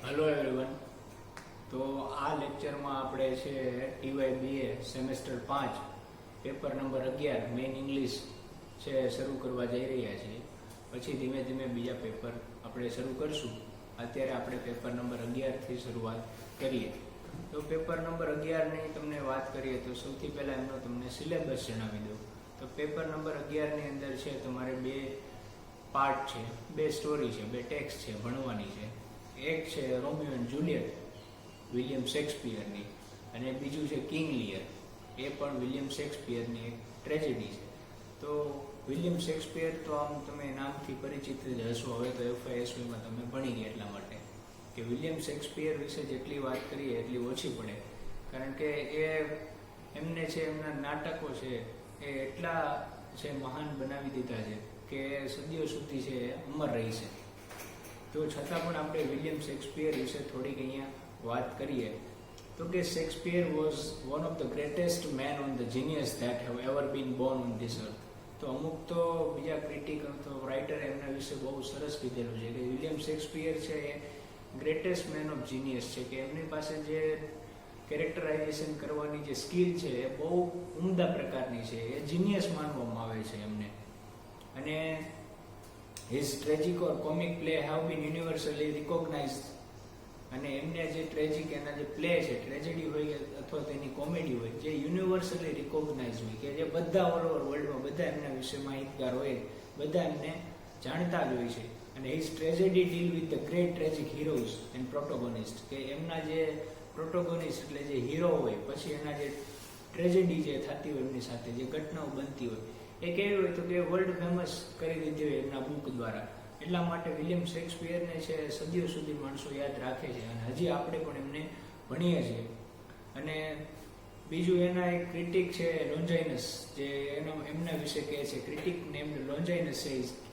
Hello everyone. તો આ લેક્ચરમાં આપણે છે TY BA semester 5 paper number 11 main English છે શરૂ કરવા જઈ રહ્યા છીએ. પછી ધીમે ધીમે બીજા પેપર આપણે શરૂ કરશું. અત્યારે આપણે પેપર નંબર 11થી શરૂઆત કરીએ. તો પેપર નંબર 11ની તમને વાત કરીએ તો સૌથી પહેલાં એમનો તમને સિલેબસ જણાવી દઉં. તો પેપર નંબર 11ની અંદર છે તમારે બે પાર્ટ છે, બે સ્ટોરી છે, બે ટેક્સ્ટ છે ભણવાની છે. એક છે રોમિયો એન્ડ જુલિયટ વિલિયમ શેક્સપિયરની, અને બીજું છે કિંગ લિયર, એ પણ વિલિયમ શેક્સપિયરની એક ટ્રેજેડી છે. તો વિલિયમ શેક્સપિયર તો આમ તમે નામથી પરિચિત જ હશો, હવે તો FISમાં તમે ભણી ગયા, એટલા માટે કે વિલિયમ શેક્સપિયર વિશે જેટલી વાત કરીએ એટલી ઓછી પડે. કારણ કે એમને છે એમના નાટકો છે એ એટલા છે મહાન બનાવી દીધા છે કે સદીઓ સુધી છે અમર રહી છે. તો છતાં પણ આપણે વિલિયમ શેક્સપિયર વિશે થોડીક અહીંયા વાત કરીએ તો કે Shakespeare was one of the greatest man on the genius that have ever been born on this earth. તો અમુક તો બીજા ક્રિટિક અથવા રાઇટર એમના વિશે બહુ સરસ કીધેલું છે કે વિલિયમ શેક્સપિયર છે એ ગ્રેટેસ્ટ મેન ઓફ જીનિયસ છે, કે એમની પાસે જે કેરેક્ટરાઇઝેશન કરવાની જે સ્કિલ છે એ બહુ ઉમદા પ્રકારની છે, એ જીનિયસ માનવામાં આવે છે એમને. અને his tragic or comic play have been universally recognized. અને એમને જે ટ્રેજિક એના જે પ્લે છે, ટ્રેજેડી હોય અથવા તેની કોમેડી હોય, જે યુનિવર્સલી રિકોગ્નાઇઝ હોય, કે જે બધા ઓલ ઓવર વર્લ્ડમાં બધા એમના વિશે માહિતગાર હોય, બધા એમને જાણતા જ હોય છે. અને his tragedy deal with the great tragic heroes and protagonist, કે એમના જે પ્રોટોગોનિસ્ટ એટલે જે હીરો હોય, પછી એના જે ટ્રેજેડી જે થતી હોય એમની સાથે જે ઘટનાઓ બનતી હોય એ કેવી હોય તો કે વર્લ્ડ ફેમસ કરી દીધી હોય એમના બુક દ્વારા. એટલા માટે વિલિયમ શેક્સપિયરને છે સદીઓ સુધી માણસો યાદ રાખે છે, અને હજી આપણે પણ એમને ભણીએ છીએ. અને બીજું એના એક ક્રિટિક છે લોન્જાઇનસ, જે એમના વિશે કહે છે, ક્રિટિક નેમ લોન્જાઇનસ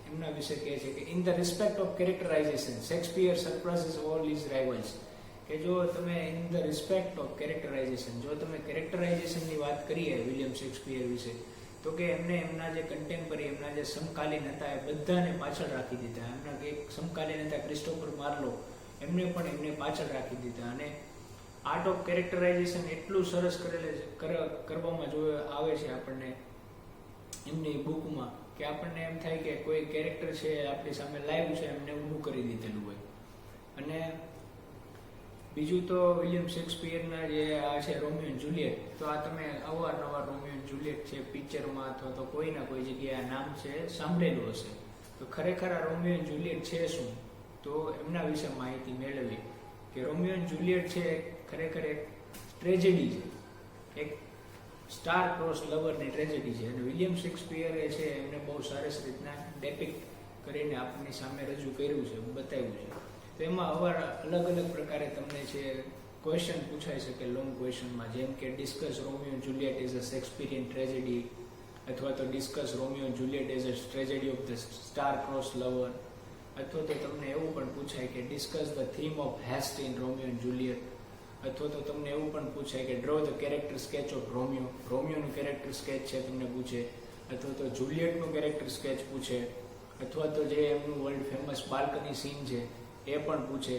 એમના વિશે કહે છે કે in the respect of characterization Shakespeare surprises all his rivals. કે જો તમે in the respect of characterization, જો તમે કેરેક્ટરાઇઝેશનની વાત કરીએ વિલિયમ શેક્સપિયર વિશે, તો કે એમને એમના જે કન્ટેમ્પરરી, એમના જે સમકાલીન હતા એ બધાને પાછળ રાખી દીધા. એમના એક સમકાલીન હતા ક્રિસ્ટોફર માર્લો, એમને પણ એમને પાછળ રાખી દીધા. અને આર્ટ ઓફ કેરેક્ટરાઇઝેશન એટલું સરસ કરવામાં જો આવે છે આપણને એમની બુકમાં, કે આપણને એમ થાય કે કોઈ કેરેક્ટર છે આપણી સામે લાઈવ છે, એમને ઊભું કરી દીધેલું હોય. અને બીજું તો વિલિયમ શેક્સપિયરના જે આ છે રોમિયો એન્ડ જુલિયટ, તો આ તમે અવારનવાર રોમિયો એન્ડ જુલિયટ છે પિક્ચરમાં અથવા તો કોઈ ના કોઈ જગ્યાએ નામ છે સાંભળેલું હશે. તો ખરેખર આ રોમિયો એન્ડ જુલિયટ છે શું, તો એમના વિશે માહિતી મેળવીએ કે રોમિયો એન્ડ જુલિયટ છે ખરેખર એક ટ્રેજેડી છે, એક સ્ટાર ક્રોસ લવરની ટ્રેજેડી છે. અને વિલિયમ શેક્સપિયરે છે એમને બહુ સરસ રીતના ડેપિક્ટ કરીને આપણી સામે રજૂ કર્યું છે, બતાવ્યું છે. તો એમાં અલગ અલગ પ્રકારે તમને છે ક્વેશ્ચન પૂછાઈ શકે લોંગ ક્વેશ્ચનમાં, જેમ કે discuss Romeo and Juliet is a Shakespearean tragedy, અથવા તો discuss Romeo and Juliet is a tragedy of the star cross lover, અથવા તો તમને એવું પણ પૂછાય કે discuss the theme of haste in Romeo and Juliet, અથવા તો તમને એવું પણ પૂછાય કે draw the character sketch of રોમિયોનું કેરેક્ટર સ્કેચ છે તમને પૂછે, અથવા તો જુલિયટનું કેરેક્ટર સ્કેચ પૂછે, અથવા તો જે એમનું વર્લ્ડ ફેમસ બાલ્કની સીન છે એ પણ પૂછે.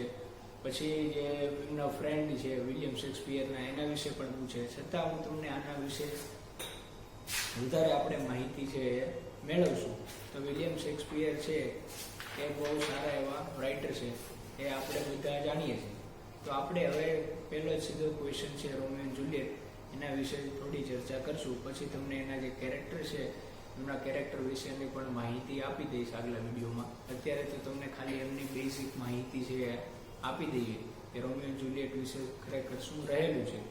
પછી જે એમના ફ્રેન્ડ છે વિલિયમ શેક્સપિયરના, એના વિશે પણ પૂછે. છતાં હું તમને આના વિશે વધારે આપણે માહિતી છે એ મેળવશું. તો વિલિયમ શેક્સપિયર છે એ બહુ સારા એવા રાઇટર છે, એ આપણે બધા જાણીએ છીએ. તો આપણે હવે પહેલો જ સીધો ક્વેશ્ચન છે રોમિયો એન્ડ જુલિયટ, એના વિશે થોડી ચર્ચા કરશું. પછી તમને એના જે કેરેક્ટર છે એમના કેરેક્ટર વિશેની પણ માહિતી આપી દઈશ આગલા વિડીયોમાં. અત્યારે તો તમને ખાલી એમની બેઝિક માહિતી છે આપી દઈએ કે રોમિયો એન્ડ જુલિયટ વિશે ખરેખર શું રહેલું છે.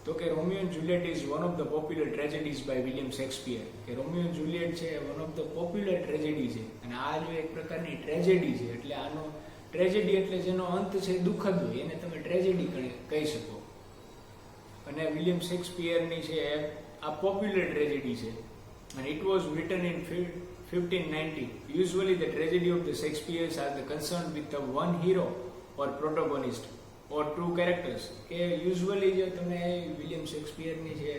તો કે Romeo and Juliet is one of the popular tragedies by William Shakespeare. કે રોમિયો એન્ડ જુલિયટ છે one of the popular tragedy છે, અને આ જો એક પ્રકારની ટ્રેજેડી છે, એટલે આનો ટ્રેજેડી એટલે જેનો અંત છે દુઃખદ હોય, એને તમે ટ્રેજેડી કહી શકો. અને વિલિયમ શેક્સપિયરની છે આ પોપ્યુલર ટ્રેજેડી છે. And it was written in 1590. Usually the tragedy of the Shakespeare's are the concerned with the one hero or protagonist or two characters. કે યુઝ્યુઅલી જે તમે વિલિયમ શેક્સપિયરની જે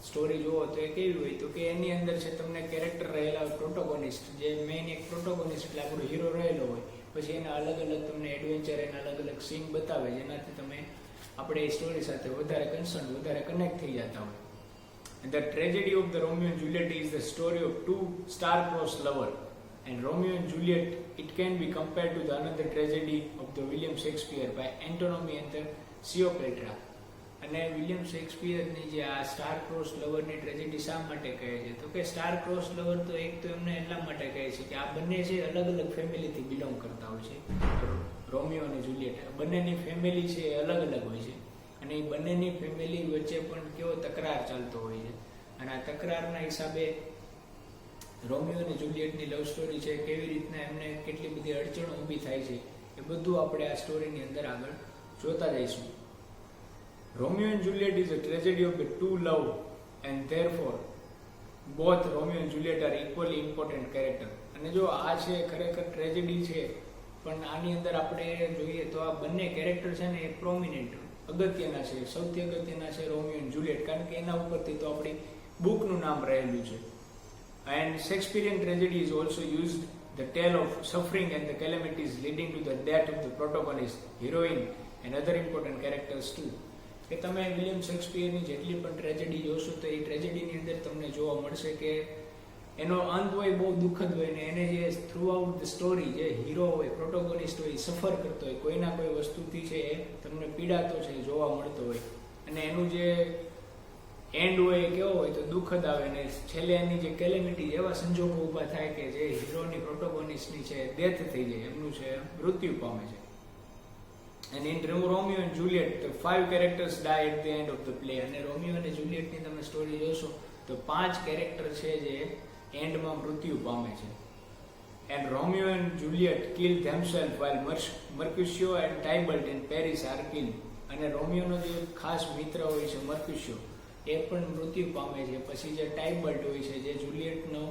સ્ટોરી જુઓ તો એ કેવી હોય તો કે એની અંદર છે તમને કેરેક્ટર રહેલા પ્રોટોગોનિસ્ટ, જે મેઇન એક પ્રોટોગોનિસ્ટ એટલે આપણો હીરો રહેલો હોય, પછી એના અલગ અલગ તમને એડવેન્ચર એના અલગ અલગ સીન બતાવે જેનાથી તમે આપણે એ સ્ટોરી સાથે વધારે કન્સર્ન વધારે કનેક્ટ થઈ જતા હોય. And the tragedy of the Romeo and Juliet is the story of two star-crossed lovers. And Romeo and Juliet, it can be compared to the another tragedy of the William Shakespeare by Antinomy and the Cleopatra. અને William શેક્સપિયરની જે આ star cross લવરની tragedy શા માટે કહે છે તો કે star cross lover તો એક તો એમને એટલા માટે કહે છે કે આ બંને છે અલગ અલગ ફેમિલીથી બિલોંગ કરતા હોય છે. રોમિયો અને જુલિયટ બંનેની ફેમિલી છે એ અલગ અલગ હોય છે અને એ બંનેની ફેમિલી વચ્ચે પણ કેવો તકરાર ચાલતો હોય છે અને આ તકરારના હિસાબે રોમિયો અને જુલિયટની લવ સ્ટોરી છે કેવી રીતના એમને કેટલી બધી અડચણો ઊભી થાય છે એ બધું આપણે આ સ્ટોરીની અંદર આગળ જોતા જઈશું. Romeo and Juliet is a tragedy of the two love and therefore both Romeo and Juliet are equally important character. અને જો આ છે ખરેખર ટ્રેજેડી છે પણ આની અંદર આપણે જોઈએ તો આ બંને કેરેક્ટર છે ને એ પ્રોમિનેન્ટ અગત્યના છે, સૌથી અગત્યના છે રોમિયો એન્ડ જુલિયટ કારણ કે એના ઉપરથી તો આપણી બુકનું નામ રહેલું છે. And Shakespearean tragedy is also used the tale of suffering and the calamities leading to the death of the protagonist, heroine and other important characters too. કે તમે વિલિયમ શેક્સપિયરની જેટલી પણ ટ્રેજેડી જોશો તો એ ટ્રેજેડીની અંદર તમને જોવા મળશે કે એનો અંત હોય બહુ દુઃખદ હોય ને એને જે થ્રુ આઉટ ધ સ્ટોરી જે હીરો હોય પ્રોટોગોનિસ્ટ હોય સફર કરતો હોય કોઈના કોઈ વસ્તુથી છે એ તમને પીડાતો છે જોવા મળતો હોય અને એનું જે એન્ડ હોય કેવો હોય તો દુઃખદ આવે ને છેલ્લે એની જે કેલેમિટી એવા સંજોગો ઊભા થાય કે જે હીરોની પ્રોટોગોનિસ્ટની છે ડેથ થઈ જાય એમનું છે મૃત્યુ પામે છે. And in Romeo and Juliet, the 5 characters die at the end of the play. અને રોમિયો અને જુલિયટની તમે સ્ટોરી જોશો તો 5 કેરેક્ટર છે જે એન્ડમાં મૃત્યુ પામે છે. And Romeo and Juliet kill themselves while Mercutio and Tybalt in Paris are killed. અને રોમિયોનો જે ખાસ મિત્ર હોય છે મર્ક્યુશિયો એ પણ મૃત્યુ પામે છે. પછી જે ટાઇબલ્ટ હોય છે જે જુલિયટનો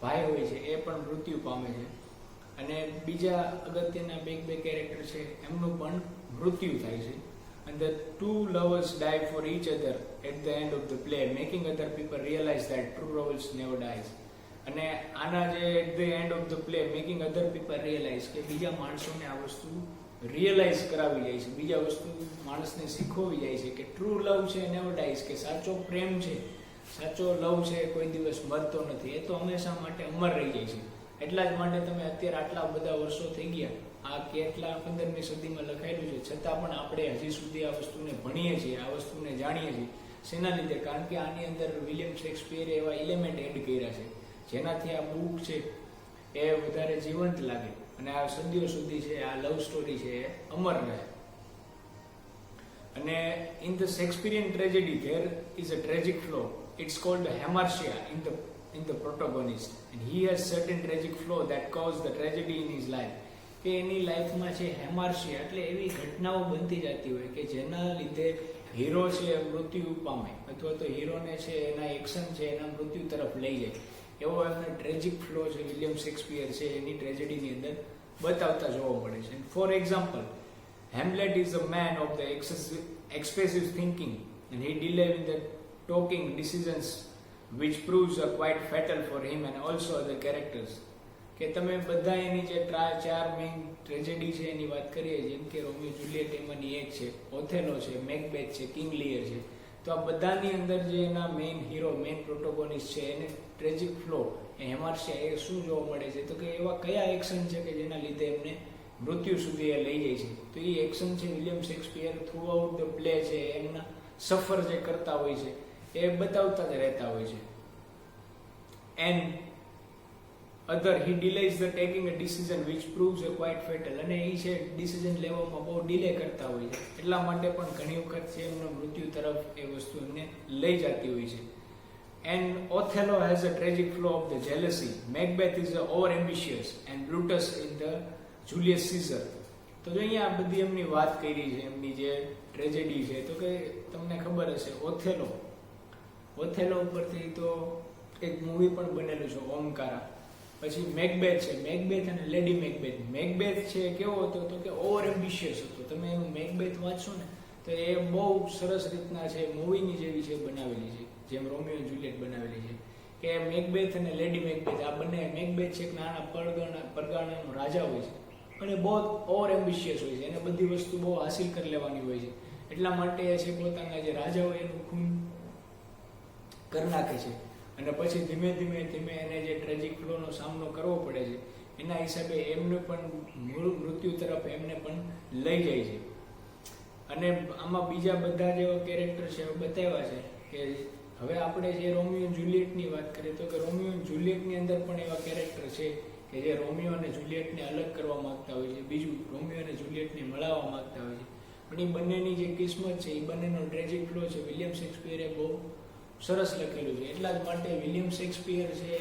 ભાઈ હોય છે એ પણ મૃત્યુ પામે છે. અને બીજા અગત્યના બે કેરેક્ટર છે એમનું પણ મૃત્યુ થાય છે. And the two lovers die for each other at the end of the play, making other people realize that true lovers never dies. અને આના જે at the end of the play making other people realize કે બીજા માણસોને આ વસ્તુ realise કરાવી જાય છે, બીજા વસ્તુ માણસને શીખવવી જાય છે કે ટ્રુ લવ છે નેવર ડાઈઝ, કે સાચો પ્રેમ છે, સાચો લવ છે કોઈ દિવસ મરતો નથી, એ તો હંમેશા માટે અમર રહી જાય છે. એટલા જ માટે તમે અત્યારે આટલા બધા વર્ષો થઈ ગયા, આ કેટલા 15મી સદીમાં લખાયેલું છે, છતાં પણ આપણે હજી સુધી આ વસ્તુને ભણીએ છીએ, આ વસ્તુને જાણીએ છીએ. શેના લીધે? કારણ કે આની અંદર વિલિયમ શેક્સપિયરે એવા એલિમેન્ટ એડ કર્યા છે જેનાથી આ બુક છે એ વધારે જીવંત લાગે અને આ સદીઓ સુધી છે આ લવ સ્ટોરી છે એ અમર રહે. અને in the Shakespearean tragedy there is a tragic flaw. It's called Hamartia in the protagonist, and he has certain tragic flaw that cause the tragedy in his life. કે એની લાઈફમાં છે હેમાર્શિયા એટલે એવી ઘટનાઓ બનતી જતી હોય કે જેના લીધે હીરો છે મૃત્યુ પામે અથવા તો હીરોને છે એના એક્શન છે એના મૃત્યુ તરફ લઈ જાય. એવો એમનો ટ્રેજિક ફ્લો છે વિલિયમ શેક્સપિયર છે એની ટ્રેજેડીની અંદર બતાવતા જોવા મળે છે. For example, Hamlet is a man of the expressive thinking and he delay in the talking decisions which proves are quite fatal for him and also other characters. કે તમે બધા એની જે ચાર મેઇન ટ્રેજેડી છે એની વાત કરીએ, જેમ કે રોમિયો જુલિયટ એમાંની એક છે, ઓથેલો છે, મેકબેથ છે, કિંગ લિયર છે, તો આ બધાની અંદર જે એના મેઇન હીરો મેઇન પ્રોટોગોનિસ્ટ છે એને ટ્રેજિક ફ્લો એ હેમાર્શિયા એ શું જોવા મળે છે તો કે એવા કયા એક્શન છે કે જેના લીધે એમને મૃત્યુ સુધી એ લઈ જાય છે. તો એ એક્શન છે William Shakespeare through out the play છે એમના સફર જે કરતા હોય છે એ બતાવતા જ રહેતા હોય છે. And other he delays the taking a decision which proves a quite fatal. અને એ છે ડિસિઝન લેવામાં બહુ ડિલે કરતા હોય છે એટલા માટે પણ ઘણી વખત છે એમનો મૃત્યુ તરફ એ વસ્તુ એમને લઈ જતી હોય છે. And Othello has a tragic flaw of the jealousy. Macbeth is over ambitious and Brutus in the Julius Caesar. તો જો અહીંયા આ બધી એમની વાત કરી છે એમની જે ટ્રેજેડી છે તો કે તમને ખબર હશે ઓથેલો ઉપરથી તો એક મૂવી પણ બનેલું છે ઓમકારા. પછી મેકબેથ છે, મેકબેથ અને લેડી મેકબેથ. મેકબેથ છે કેવો હતો તો કે ઓવર એમ્બિશિયસ હતો. તમે એનું મેકબેથ વાંચશો ને તો એ બહુ સરસ રીતના છે મૂવીની જેવી છે બનાવેલી છે, જેમ રોમિયો એન્ડ જુલિયટ બનાવેલી છે. કે મેકબેથ અને લેડી મેકબેથ આ બંને, મેકબેથ છે એક નાના પરગાણાનો રાજા હોય છે અને બહુ ઓવર એમ્બિશિયસ હોય છે, એને બધી વસ્તુ બહુ હાસિલ કરી લેવાની હોય છે. એટલા માટે છે પોતાના જે રાજા હોય એનું ખૂન કરી નાખે છે અને પછી ધીમે ધીમે એને જે ટ્રેજિક ફ્લોનો સામનો કરવો પડે છે એના હિસાબે એમને પણ મૃત્યુ તરફ એમને પણ લઈ જાય છે. અને આમાં બીજા બધા જેવા કેરેક્ટર છે બતાવ્યા છે કે હવે આપણે જે રોમિયો જુલિયટની વાત કરીએ તો કે રોમિયો જુલિયટની અંદર પણ એવા કેરેક્ટર છે કે જે રોમિયો અને જુલિયટને અલગ કરવા માંગતા હોય છે, બીજું રોમિયો અને જુલિયટને મળાવવા માંગતા હોય છે. પણ એ બંનેની જે કિસ્મત છે એ બંનેનો ટ્રેજિક ફ્લો છે વિલિયમ શેક્સપિયરે બહુ સરસ લખેલું છે. એટલા જ માટે વિલિયમ શેક્સપિયર છે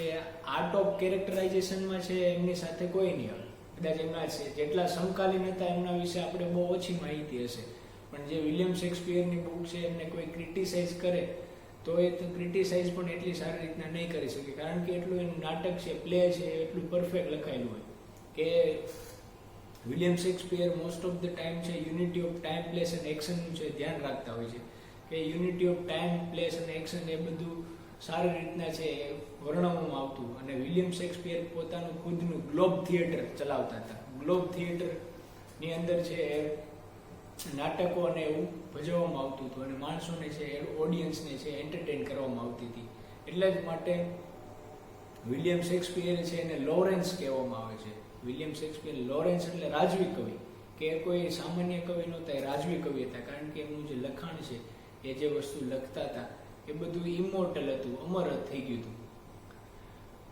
આર્ટ ઓફ કેરેક્ટરાઇઝેશનમાં છે એમની સાથે કોઈ નહીં આવે. કદાચ એમના છે જેટલા સમકાલીન હતા એમના વિશે આપણે બહુ ઓછી માહિતી હશે, પણ જે વિલિયમ શેક્સપિયરની બુક છે એમને કોઈ ક્રિટિસાઇઝ કરે તો એ ક્રિટિસાઇઝ પણ એટલી સારી રીતના નહીં કરી શકે, કારણ કે એટલું એનું નાટક છે, પ્લે છે, એટલું પરફેક્ટ લખાયેલું હોય કે William Shakespeare most of the time છે unity of time, place and એક્શનનું છે ધ્યાન રાખતા હોય છે કે યુનિટી ઓફ ટાઈમ, પ્લેસ અને એક્શન એ બધું સારી રીતના છે વર્ણવવામાં આવતું. અને વિલિયમ શેક્સપિયર પોતાનું ખુદનું ગ્લોબ થિયેટર ચલાવતા હતા. ગ્લોબ થિયેટરની અંદર છે નાટકો અને એવું ભજવવામાં આવતું હતું અને માણસોને છે ઓડિયન્સને છે એન્ટરટેન કરવામાં આવતી હતી. એટલે જ માટે વિલિયમ શેક્સપિયર છે એને લોરેન્સ કહેવામાં આવે છે. વિલિયમ શેક્સપિયર લોરેન્સ એટલે રાજવી કવિ, કે કોઈ સામાન્ય કવિ નહોતા, એ રાજવી કવિ હતા, કારણ કે એમનું જે લખાણ છે એ જે વસ્તુ લખતા હતા એ બધું ઇમોર્ટલ હતું, અમર થઈ ગયું હતું.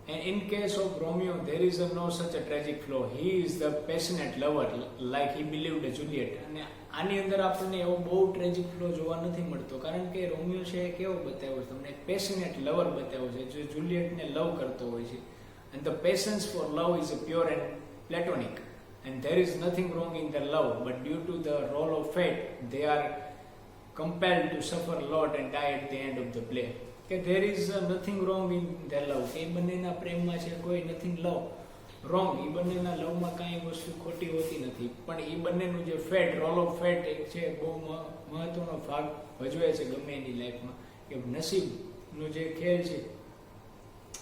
And in case of Romeo, there is no such a tragic flaw. He is the passionate lover, like he believed Juliet. અને આની અંદર આપણને એવો બહુ ટ્રેજિક ફ્લો જોવા નથી મળતો, કારણ કે રોમિયો છે કેવો બતાવ્યો છે તમને, પેશનેટ લવર બતાવ્યો છે, જે જુલિયટને લવ કરતો હોય છે. And the patience for love is pure and platonic. And there is nothing wrong in their love, but due to the role of fate, they are compelled to suffer a lot and die at the end of the play. કે there is nothing wrong in their love, કે એ બંનેના પ્રેમમાં છે કોઈ nothing wrong, એ બંનેના લવમાં કાંઈ વસ્તુ ખોટી હોતી નથી, પણ એ બંનેનું જે ફેટ, રોલ ઓફ ફેટ એક છે બહુ મહત્વનો ભાગ ભજવે છે ગમે એની લાઈફમાં, કે નસીબનો જે ખેલ છે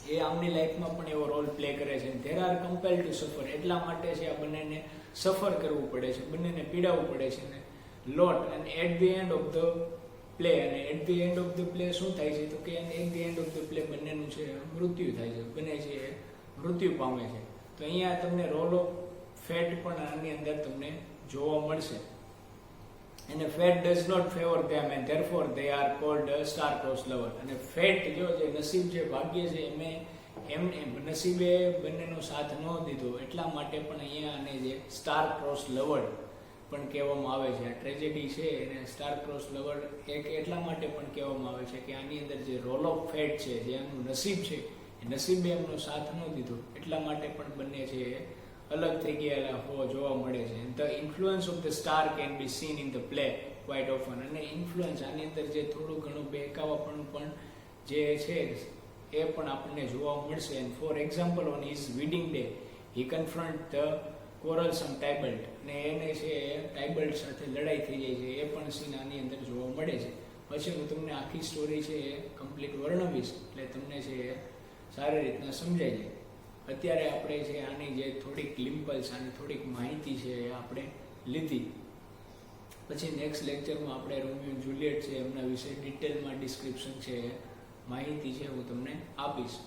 એ આમની લાઈફમાં પણ એવો રોલ પ્લે કરે છે. ધેર આર કમ્પેલ્ડ ટુ સફર, એટલા માટે છે આ બંનેને સફર કરવું પડે છે, બંનેને પીડાવવું પડે છે ને લોટ. અને at the end of the play, અને at the end of the play શું થાય છે તો કે at the end of the play બંનેનું છે મૃત્યુ થાય છે, બંને છે મૃત્યુ પામે છે. તો અહીંયા તમને રોલ ઓફ ફેટ પણ આની અંદર તમને જોવા મળશે. અને fate does not favour them and therefore they are called star cross lover. અને ફેટ જો જે નસીબ છે, ભાગ્ય છે, એમને નસીબે બંનેનો સાથ ન દીધો, એટલા માટે પણ અહીંયા આને જે સ્ટાર ક્રોસ લવર પણ કહેવામાં આવે છે. આ ટ્રેજેડી છે એને સ્ટાર ક્રોસ લવર એક એટલા માટે પણ કહેવામાં આવે છે કે આની અંદર જે રોલ ઓફ ફેટ છે, જે એમનું નસીબ છે, એ નસીબે એમનો સાથ ન દીધો, એટલા માટે પણ બંને છે અલગ થઈ ગયેલા જોવા મળે છે. The influence of the star can be scene in the play quite often. અને ઇન્ફ્લુઅન્સ આની અંદર જે થોડું ઘણું બહેકાવાપણું પણ જે છે એ પણ આપણને જોવા મળશે. And for example on his wedding day he confront the quarrelsome Tybalt, અને એને છે ટાઇબલ્ટ સાથે લડાઈ થઈ જાય છે, એ પણ સીન આની અંદર જોવા મળે છે. પછી હું તમને આખી સ્ટોરી છે એ કમ્પ્લીટ વર્ણવીશ, એટલે તમને છે એ સારી રીતના સમજાઈ જાય. અત્યારે આપણે છે આની જે થોડીક ગ્લિમ્પલ્સ અને થોડીક માહિતી છે એ આપણે લીધી. પછી નેક્સ્ટ લેક્ચરમાં આપણે રોમિયો જુલિયટ છે એમના વિશે ડિટેલમાં ડિસ્ક્રિપ્શન છે, માહિતી છે હું તમને આપીશ.